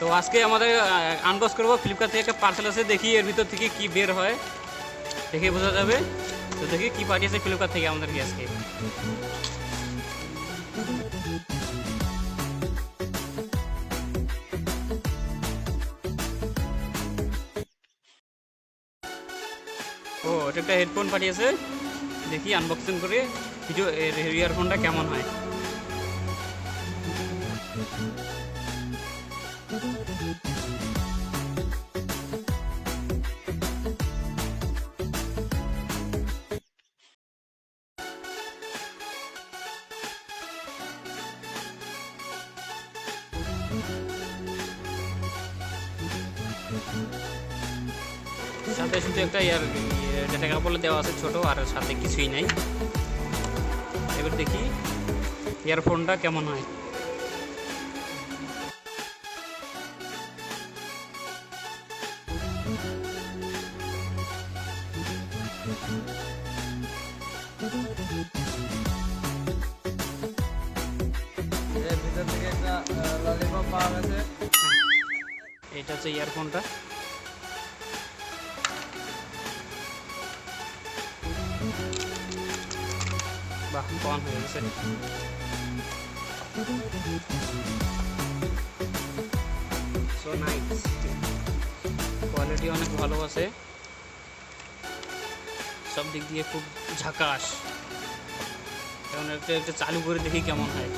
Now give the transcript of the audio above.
তো আজকে আমাদের আনবক্স করবো ফ্লিপকার্ট থেকে একটা পার্সেল আছে, দেখি এর ভিতর থেকে কি বের হয়, দেখে বোঝা যাবে। তো দেখি কি পাঠিয়েছে ফ্লিপকার্ট থেকে আমাদেরকে আজকে। ও এটা একটা হেডফোন পাঠিয়েছে, দেখি আনবক্সিং করে ভিডিও ইয়ারফোনটা কেমন হয়। সাথে শুধু একটা ডেটা কেবল দেওয়া আছে ছোট, আর সাথে কিছুই নাই। এবার দেখি ইয়ারফোনটা কেমন হয়। এর ভিতর থেকে একটা ললিপপ পাওয়া গেছে। এটা হচ্ছে ইয়ারফোনটা। বাহ, কম হয়ে গেছে। সো নাইস, কোয়ালিটি অনেক ভালো আছে, সব দিক দিয়ে খুব ঝাকাস। এখন একটা চালু করে দেখি কেমন হয়।